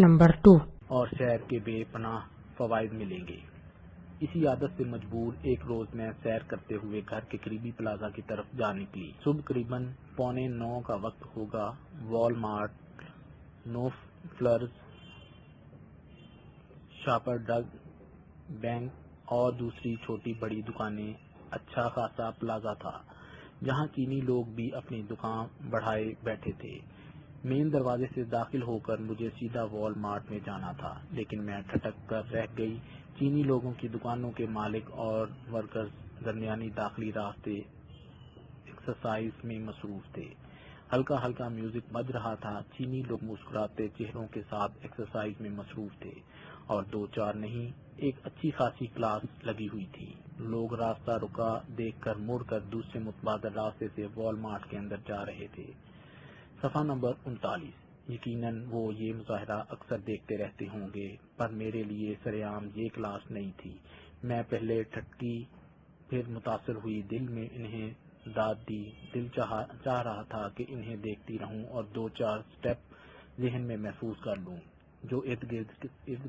Number 2 اور سیر کے بے پناہ فوائد ملیں گے۔ اسی عادت سے مجبور ایک روز میں سیر کرتے ہوئے گھر کے قریبی پلازا کی طرف جا نکلی۔ صبح قریباً 8:45 کا وقت ہوگا۔ وال مارٹ، نو فلرز، شاپر ڈگ، بینک اور دوسری چھوٹی بڑی دکانیں، اچھا خاصا پلازا تھا جہاں چینی لوگ بھی اپنی دکان بڑھائے بیٹھے تھے۔ مین دروازے سے داخل ہو کر مجھے سیدھا وال مارٹ میں جانا تھا، لیکن میں ٹھٹک کر رہ گئی۔ چینی لوگوں کی دکانوں کے مالک اور ورکرز درمیانی داخلی راستے ایکسرسائز میں مصروف تھے۔ ہلکا ہلکا میوزک بج رہا تھا۔ چینی لوگ مسکراتے چہروں کے ساتھ ایکسرسائز میں مصروف تھے، اور 2-4 نہیں، ایک اچھی خاصی کلاس لگی ہوئی تھی۔ لوگ راستہ رکا دیکھ کر مڑ کر دوسرے متبادل راستے سے وال مارٹ کے اندر جا رہے تھے۔ صفحہ نمبر 39۔ یقیناً وہ یہ مظاہرہ اکثر دیکھتے رہتے ہوں گے، پر میرے لیے سرعام یہ کلاس نہیں تھی۔ میں پہلے ٹھٹکی، پھر متاثر ہوئی، دل میں انہیں داد دی۔ دل چاہ رہا تھا کہ انہیں دیکھتی رہوں اور 2-4 سٹیپ ذہن میں محفوظ کر لوں۔ جو ارد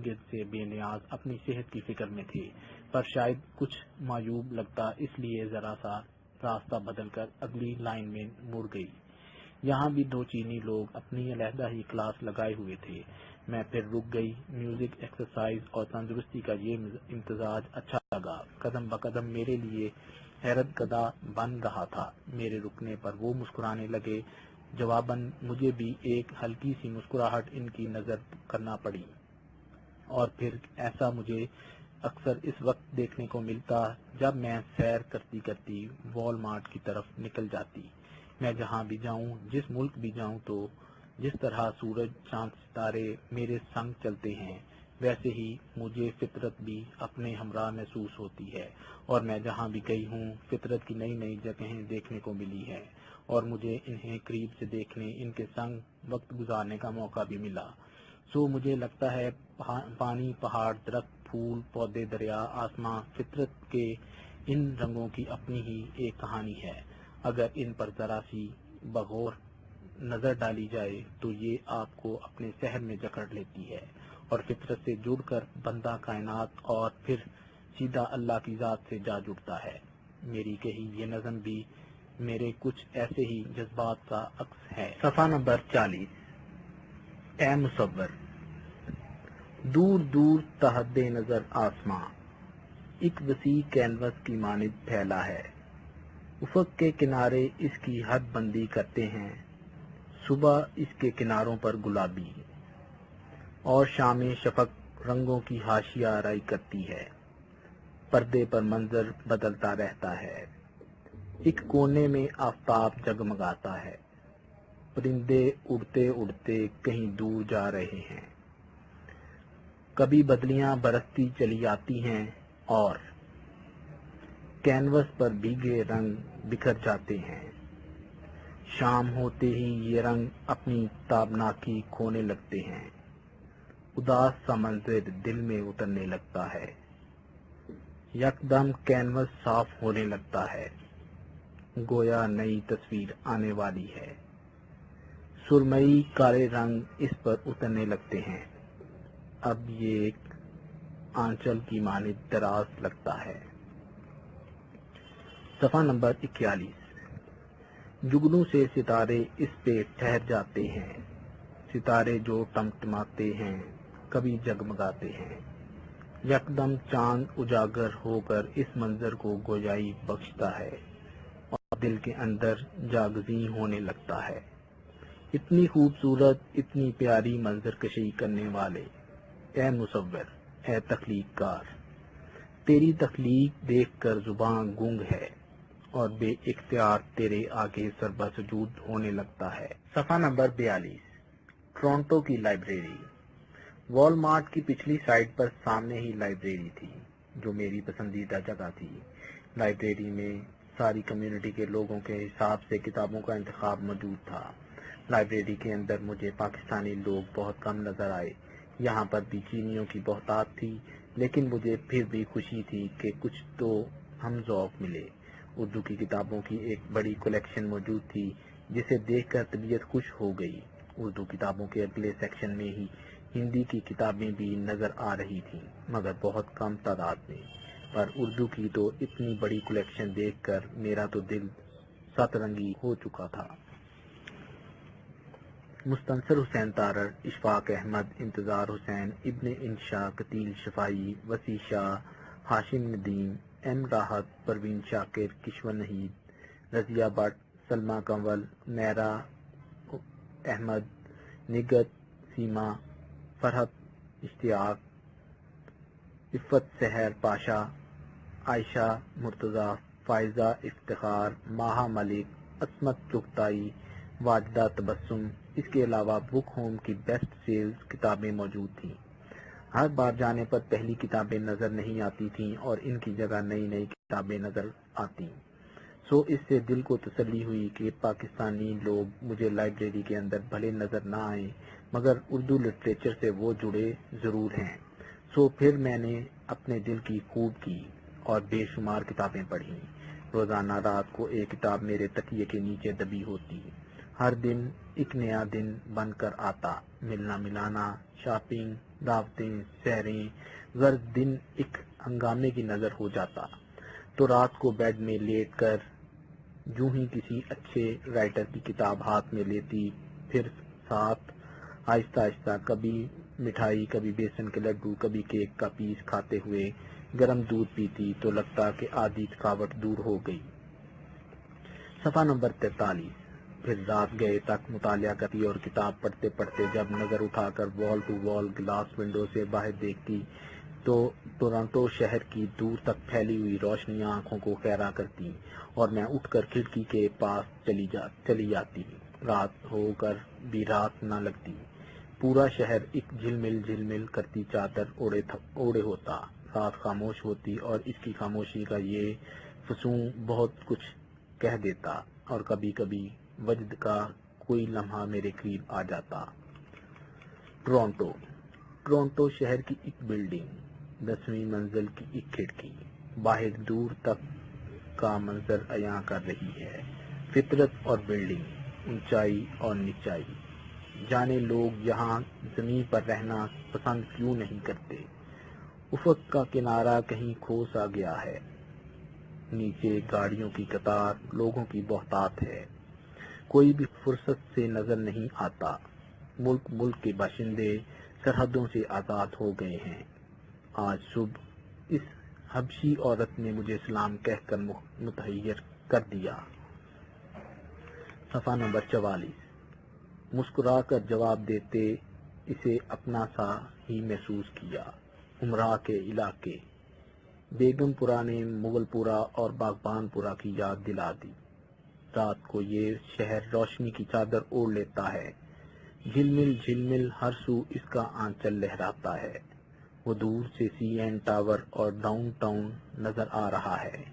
گرد سے بے نیاز اپنی صحت کی فکر میں تھے، پر شاید کچھ معیوب لگتا، اس لیے ذرا سا راستہ بدل کر اگلی لائن میں مڑ گئی۔ یہاں بھی 2 چینی لوگ اپنی علیحدہ ہی کلاس لگائے ہوئے تھے۔ میں پھر رک گئی۔ میوزک، ایکسرسائز اور تندرستی کا یہ امتزاج اچھا لگا۔ قدم بقدم میرے لیے حیرت زدہ بن رہا تھا۔ میرے رکنے پر وہ مسکرانے لگے۔ جواباً مجھے بھی ایک ہلکی سی مسکراہٹ ان کی نظر کرنا پڑی، اور پھر ایسا مجھے اکثر اس وقت دیکھنے کو ملتا جب میں سیر کرتی کرتی وال مارٹ کی طرف نکل جاتی۔ میں جہاں بھی جاؤں، جس ملک بھی جاؤں، تو جس طرح سورج، چاند، ستارے میرے سنگ چلتے ہیں، ویسے ہی مجھے فطرت بھی اپنے ہمراہ محسوس ہوتی ہے، اور میں جہاں بھی گئی ہوں فطرت کی نئی نئی جگہیں دیکھنے کو ملی ہے، اور مجھے انہیں قریب سے دیکھنے، ان کے سنگ وقت گزارنے کا موقع بھی ملا۔ سو مجھے لگتا ہے پانی، پہاڑ، درخت، پھول، پودے، دریا، آسمان، فطرت کے ان رنگوں کی اپنی ہی ایک کہانی ہے۔ اگر ان پر ذرا سی بغور نظر ڈالی جائے تو یہ آپ کو اپنے سحر میں جکڑ لیتی ہے، اور فطرت سے جڑ کر بندہ کائنات اور پھر سیدھا اللہ کی ذات سے جا جڑتا ہے۔ میری کہی یہ نظم بھی میرے کچھ ایسے ہی جذبات کا عکس ہے۔ صفحہ نمبر 40۔ اے مصور، دور دور تحد نظر آسماں ایک وسیع کینوس کی مانند پھیلا ہے۔ افق کے کنارے اس کی حد بندی کرتے ہیں۔ صبح اس کے کناروں پر گلابی اور شام شفق رنگوں کی حاشیہ آرائی کرتی ہے۔ پردے پر منظر بدلتا رہتا ہے۔ ایک کونے میں آفتاب جگمگاتا ہے۔ پرندے اڑتے اڑتے کہیں دور جا رہے ہیں۔ کبھی بدلیاں برستی چلی آتی ہیں اور کینوس پر بھیگے رنگ بکھر جاتے ہیں۔ شام ہوتے ہی یہ رنگ اپنی تابناکی کھونے لگتے ہیں۔ اداس سا منظر دل میں اترنے لگتا ہے۔ یکدم کینوس صاف ہونے لگتا ہے، گویا نئی تصویر آنے والی ہے۔ سرمئی کالے رنگ اس پر اترنے لگتے ہیں۔ اب یہ ایک آنچل کی مانند دراز لگتا ہے۔ صفحہ نمبر 41۔ جگنوں سے ستارے اس پہ ٹھہر جاتے ہیں۔ ستارے جو ٹمٹماتے ہیں، کبھی جگمگاتے ہیں۔ یکدم چاند اجاگر ہو کر اس منظر کو گویائی بخشتا ہے، اور دل کے اندر جاگزیں ہونے لگتا ہے۔ اتنی خوبصورت، اتنی پیاری منظر کشی کرنے والے، اے مصور، اے تخلیق کار، تیری تخلیق دیکھ کر زباں گونگ ہے، اور بے اختیار تیرے آگے سربہ سجود ہونے لگتا ہے۔ صفحہ نمبر 42۔ ٹورنٹو کی لائبریری۔ وال مارٹ کی پچھلی سائڈ پر سامنے ہی لائبریری تھی، جو میری پسندیدہ جگہ تھی۔ لائبریری میں ساری کمیونٹی کے لوگوں کے حساب سے کتابوں کا انتخاب موجود تھا۔ لائبریری کے اندر مجھے پاکستانی لوگ بہت کم نظر آئے۔ یہاں پر بھی چینیوں کی بہتات تھی، لیکن مجھے پھر بھی خوشی تھی کہ کچھ تو ہم ذوق ملے۔ اردو کی کتابوں کی ایک بڑی کلیکشن موجود تھی، جسے دیکھ کر طبیعت خوش ہو گئی۔ اردو کتابوں کے اگلے سیکشن میں ہی ہندی کی کتابیں بھی نظر آ رہی تھیں مگر بہت کم تعداد میں، پر اردو کی تو اتنی بڑی کلیکشن دیکھ کر میرا تو دل سترنگی ہو چکا تھا۔ مستنصر حسین تارڑ، اشفاق احمد، انتظار حسین، ابن انشا، قتیل شفائی، وسیع شاہ، ہاشم ندیم، ایم راحت، پروین شاکر، کشور نحید، رضیہ بٹ، سلمیٰ کنول، میرا احمد، نگت، سیما، فرحت اشتیاق، عفت سحر پاشا، عائشہ مرتضیٰ، فائزہ افتخار، ماہا ملک، عصمت چغتائی، واجدہ تبسم۔ اس کے علاوہ بک ہوم کی بیسٹ سیلز کتابیں موجود تھیں۔ ہر بار جانے پر پہلی کتابیں نظر نہیں آتی تھیں اور ان کی جگہ نئی نئی کتابیں نظر آتی، سو اس سے دل کو تسلی ہوئی کہ پاکستانی لوگ مجھے لائبریری کے اندر بھلے نظر نہ آئیں مگر اردو لٹریچر سے وہ جڑے ضرور ہیں۔ سو پھر میں نے اپنے دل کی خوب کی اور بے شمار کتابیں پڑھیں۔ روزانہ رات کو ایک کتاب میرے تکیے کے نیچے دبی ہوتی، ہر دن ایک نیا دن بن کر آتا، ملنا ملانا، شاپنگ، دعوتیں، سیریں، غرض دن ایک ہنگامے کی نظر ہو جاتا تو رات کو بیڈ میں لیٹ کر یوں ہی کسی اچھے رائٹر کی کتاب ہاتھ میں لیتی، پھر ساتھ آہستہ آہستہ کبھی مٹھائی، کبھی بیسن کے لڈو، کبھی کیک کا پیس کھاتے ہوئے گرم دودھ پیتی تو لگتا کہ آدھی تھکاوٹ دور ہو گئی۔ صفحہ نمبر 43۔ پھر رات گئے تک مطالعہ کرتی اور کتاب پڑھتے پڑھتے جب نظر اٹھا کر وال ٹو وال گلاس ونڈو سے باہر دیکھتی تو ٹورنٹو شہر کی دور تک پھیلی ہوئی روشنیاں آنکھوں کو خیرہ کرتی اور میں اٹھ کر کھڑکی کے پاس چلی جاتی۔ رات ہو کر بھی رات نہ لگتی، پورا شہر ایک جھلمل کرتی چادر اوڑے ہوتا، رات خاموش ہوتی اور اس کی خاموشی کا یہ فسون بہت کچھ کہہ دیتا اور کبھی کبھی وجد کا کوئی لمحہ میرے قریب آ جاتا۔ ٹورنٹو شہر کی ایک بلڈنگ، 10ویں منزل کی ایک کھڑکی، باہر دور تک کا منظر عیاں کر رہی ہے۔ فطرت اور بلڈنگ، اونچائی اور نچائی، جانے لوگ یہاں زمین پر رہنا پسند کیوں نہیں کرتے۔ افق کا کنارہ کہیں کھو سا گیا ہے، نیچے گاڑیوں کی قطار، لوگوں کی بہتات ہے، کوئی بھی فرصت سے نظر نہیں آتا۔ ملک کے باشندے سرحدوں سے آزاد ہو گئے ہیں۔ آج صبح اس حبشی عورت نے مجھے سلام کہہ کر متحیر کر دیا۔ صفحہ نمبر 44۔ مسکرا کر جواب دیتے اسے اپنا سا ہی محسوس کیا۔ امراء کے علاقے، بیگم پورہ نے مغل پورہ اور باغبان پورہ کی یاد دلا دی۔ رات کو یہ شہر روشنی کی چادر اوڑھ لیتا ہے، جھلمل ہر سو اس کا آنچل لہراتا ہے۔ وہ دور سے سی این ٹاور اور ڈاؤن ٹاؤن نظر آ رہا ہے۔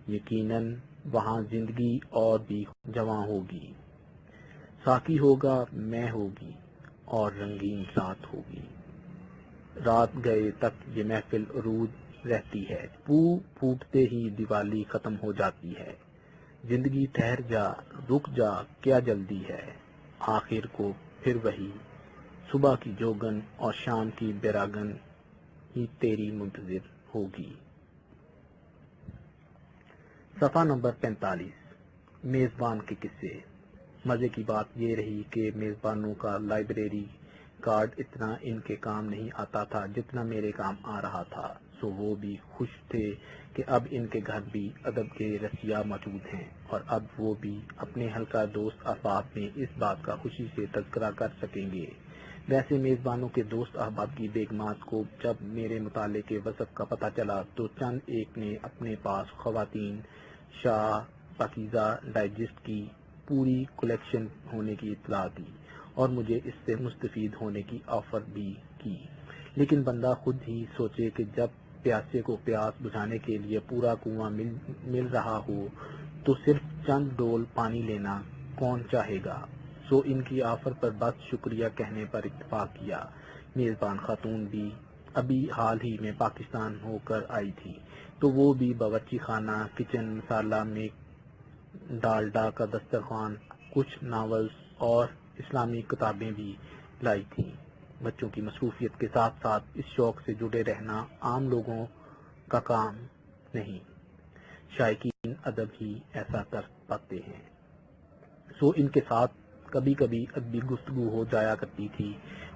یقیناً وہاں زندگی اور بھی جواں ہوگی، ساقی ہوگا، میں ہوگی اور رنگین رات ہوگی۔ رات گئے تک یہ محفل عروج رہتی ہے، پھوٹتے ہی دیوالی ختم ہو جاتی ہے۔ زندگی ٹھہر جا، رک جا، کیا جلدی ہے، آخر کو پھر وہی صبح کی جوگن اور شام کی بیراگن ہی تیری منتظر ہوگی۔ صفحہ نمبر 45۔ میزبان کے قصے۔ مزے کی بات یہ رہی کہ میزبانوں کا لائبریری کارڈ اتنا ان کے کام نہیں آتا تھا جتنا میرے کام آ رہا تھا، سو وہ بھی خوش تھے کہ اب ان کے گھر بھی ادب کے رسیا موجود ہیں اور اب وہ بھی اپنے حلقہ دوست احباب میں اس بات کا خوشی سے تذکرہ کر سکیں گے۔ ویسے میزبانوں کے دوست احباب کی بیگمات کو جب میرے مطالعے کے وصف کا پتہ چلا تو چند ایک نے اپنے پاس خواتین شاہ پاکیزہ ڈائجسٹ کی پوری کلیکشن ہونے کی اطلاع دی اور مجھے اس سے مستفید ہونے کی آفر بھی کی، لیکن بندہ خود ہی سوچے کہ جب پیاسے کو پیاس بجھانے کے لیے پورا کنواں مل رہا ہو تو صرف چند ڈول پانی لینا کون چاہے گا، سو ان کی آفر پر بس شکریہ کہنے پر اتفاق کیا۔ میزبان خاتون بھی ابھی حال ہی میں پاکستان ہو کر آئی تھی تو وہ بھی باورچی خانہ، کچن، مسالہ میں ڈالڈا کا دسترخوان، کچھ ناولز اور اسلامی کتابیں بھی لائی تھیں۔ بچوں کی مصروفیت کے ساتھ ساتھ اس شوق سے جڑے رہنا عام لوگوں کا کام نہیں، شائقین ادب ہی ایسا کر پاتے ہیں۔ ان کے ساتھ کبھی کبھی ادبی گفتگو ہو جایا کرتی تھی۔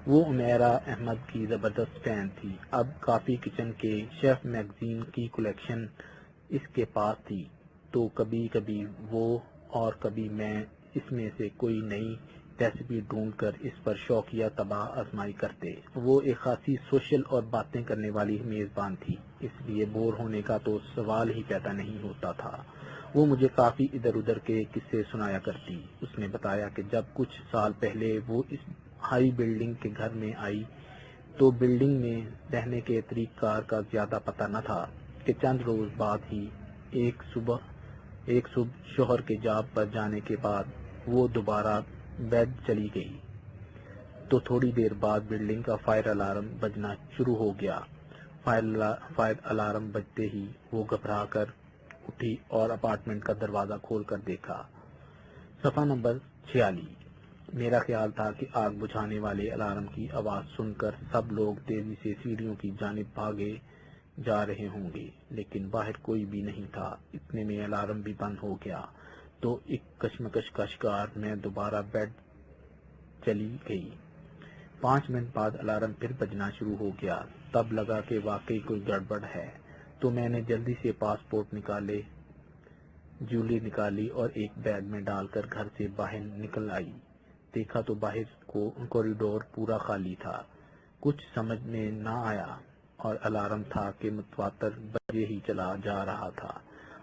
وہ عمیرہ احمد کی زبردست فین تھی۔ اب کافی کچن کے شیف میگزین کی کلیکشن اس کے پاس تھی، تو کبھی کبھی وہ اور کبھی میں اس میں سے کوئی نئی ریسیپی ڈھونڈ کر اس پر شوقیہ طبع آزمائی کرتے۔ وہ ایک خاصی سوشل اور باتیں کرنے والی میزبان تھی، اس لیے بور ہونے کا تو سوال ہی پیدا نہیں ہوتا تھا۔ وہ مجھے کافی ادھر ادھر کے قصے سنایا کرتی۔ اس نے بتایا کہ جب کچھ سال پہلے وہ اس ہائی بلڈنگ کے گھر میں آئی تو بلڈنگ میں رہنے کے طریق کار کا زیادہ پتہ نہ تھا کہ چند روز بعد ہی ایک صبح شوہر کے جاب پر جانے کے بعد وہ دوبارہ بیڈ چلی گئی تو تھوڑی دیر بعد بلڈنگ کا فائر الارم بجنا شروع ہو گیا۔ فائر الارم بجتے ہی وہ گھبرا کر اٹھی اور اپارٹمنٹ کا دروازہ کھول کر دیکھا۔ صفحہ نمبر 46۔ میرا خیال تھا کہ آگ بجھانے والے الارم کی آواز سن کر سب لوگ تیزی سے سیڑھیوں کی جانب بھاگے جا رہے ہوں گے، لیکن باہر کوئی بھی نہیں تھا۔ اتنے میں الارم بھی بند ہو گیا تو ایک کشمکش کا شکار میں دوبارہ بیڈ چلی گئی۔ 5 منٹ بعد الارم پھر بجنا شروع ہو گیا۔ تب لگا کہ واقعی کوئی گڑبڑ ہے، تو میں نے جلدی سے پاسپورٹ نکالے، جویلری نکالی اور ایک بیگ میں ڈال کر گھر سے باہر نکل آئی۔ دیکھا تو باہر کوریڈور پورا خالی تھا۔ کچھ سمجھ میں نہ آیا اور الارم تھا کہ متواتر بجے ہی چلا جا رہا تھا۔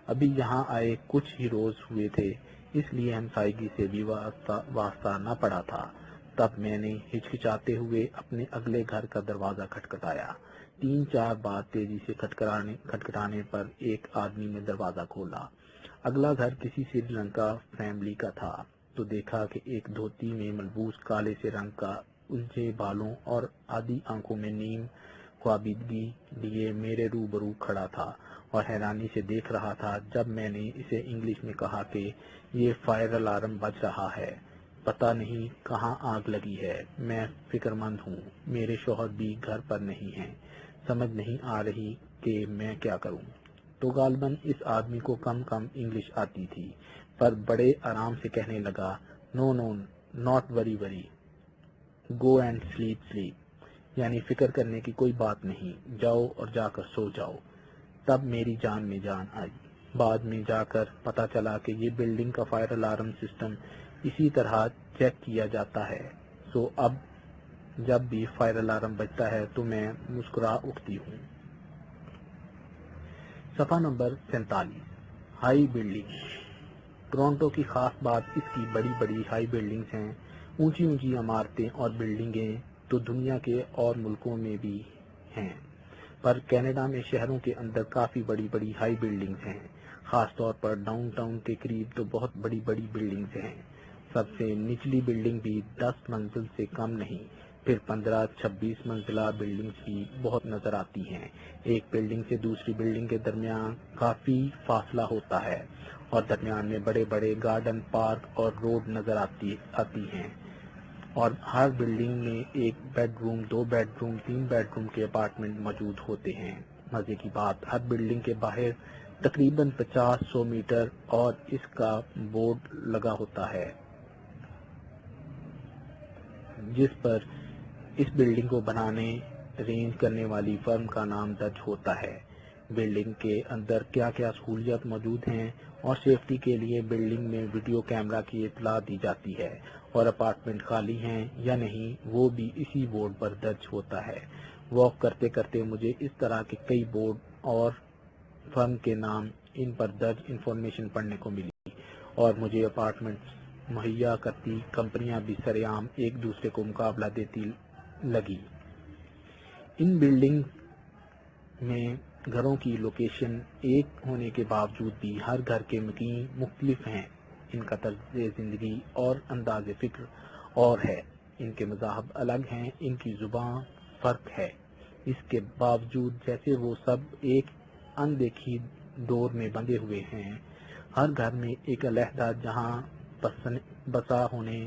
ابھی یہاں آئے کچھ ہی روز ہوئے تھے، اس لیے ہمسائیگی سے بھی واسطہ نہ پڑا تھا۔ تب میں نے ہچکچاتے ہوئے اپنے اگلے گھر کا دروازہ کھٹکھٹایا۔ 3-4 بار تیزی سے کھٹکھٹانے پر ایک آدمی نے دروازہ کھولا۔ اگلا گھر کسی سری لنکا فیملی کا تھا، تو دیکھا کہ ایک دھوتی میں ملبوس کالے سے رنگ کا الجھے بالوں اور آدھی آنکھوں میں نیم خوابیدگی لیے میرے روبرو کھڑا تھا اور حیرانی سے دیکھ رہا تھا جب میں نے اسے انگلش میں کہا کہ یہ فائر الارم بج رہا ہے، پتہ نہیں کہاں آگ لگی ہے، میں فکر مند ہوں، میرے شوہر بھی گھر پر نہیں ہیں، سمجھ نہیں آ رہی کہ میں کیا کروں۔ تو غالباً اس آدمی کو کم انگلش آتی تھی، پر بڑے آرام سے کہنے لگا، نو not worry, go and sleep, یعنی فکر کرنے کی کوئی بات نہیں، جاؤ اور جا کر سو جاؤ۔ تب میری جان میں جان آئی۔ بعد میں جا کر پتا چلا کہ یہ بلڈنگ کا فائر الارم سسٹم اسی طرح چیک کیا جاتا ہے، اب جب بھی فائر الارم بجتا ہے تو میں مسکرا اٹھتی ہوں۔ صفحہ نمبر 47۔ High building. ٹورنٹو کی خاص بات اس کی بڑی ہائی بلڈنگز ہیں۔ اونچی عمارتیں اور بلڈنگیں تو دنیا کے اور ملکوں میں بھی ہیں، پر کینیڈا میں شہروں کے اندر کافی بڑی ہائی بلڈنگز ہیں۔ خاص طور پر ڈاؤن ٹاؤن کے قریب تو بہت بڑی بلڈنگز ہیں۔ سب سے نچلی بلڈنگ بھی 10 منزل سے کم نہیں، پھر 15-26 منزلہ بلڈنگز بھی بہت نظر آتی ہیں۔ ایک بلڈنگ سے دوسری بلڈنگ کے درمیان کافی فاصلہ ہوتا ہے اور درمیان میں بڑے گارڈن، پارک اور روڈ نظر آتی ہیں، اور ہر بلڈنگ میں 1 bed room, 2 bed room, 3 bed room کے اپارٹمنٹ موجود ہوتے ہیں۔ مزے کی بات، ہر بلڈنگ کے باہر تقریباً 50-100 میٹر اور اس کا بورڈ لگا ہوتا ہے جس پر اس بلڈنگ کو بنانے ارینج کرنے والی فرم کا نام درج ہوتا ہے۔ بلڈنگ کے اندر کیا سہولیات موجود ہیں اور سیفٹی کے لیے بلڈنگ میں ویڈیو کیمرہ کی اطلاع دی جاتی ہے، اور اپارٹمنٹ خالی ہیں یا نہیں وہ بھی اسی بورڈ پر درج ہوتا ہے۔ واک کرتے کرتے مجھے اس طرح کے کئی بورڈ اور فرم کے نام ان پر درج انفارمیشن پڑھنے کو ملی، اور مجھے اپارٹمنٹ مہیا کرتی کمپنیاں بھی سرے عام ایک دوسرے کو مقابلہ دیتی لگی۔ ان بلڈنگ میں گھروں کی لوکیشن ایک ہونے کے باوجود بھی ہر گھر کے مکین مختلف ہیں، ان کا طرز زندگی اور انداز فکر اور ہے، ان کے مذاہب الگ ہیں، ان کی زبان فرق ہے۔ اس کے باوجود جیسے وہ سب ایک اندیکھی ڈور میں بندھے ہوئے ہیں۔ ہر گھر میں ایک علیحدہ جہاں بسا ہونے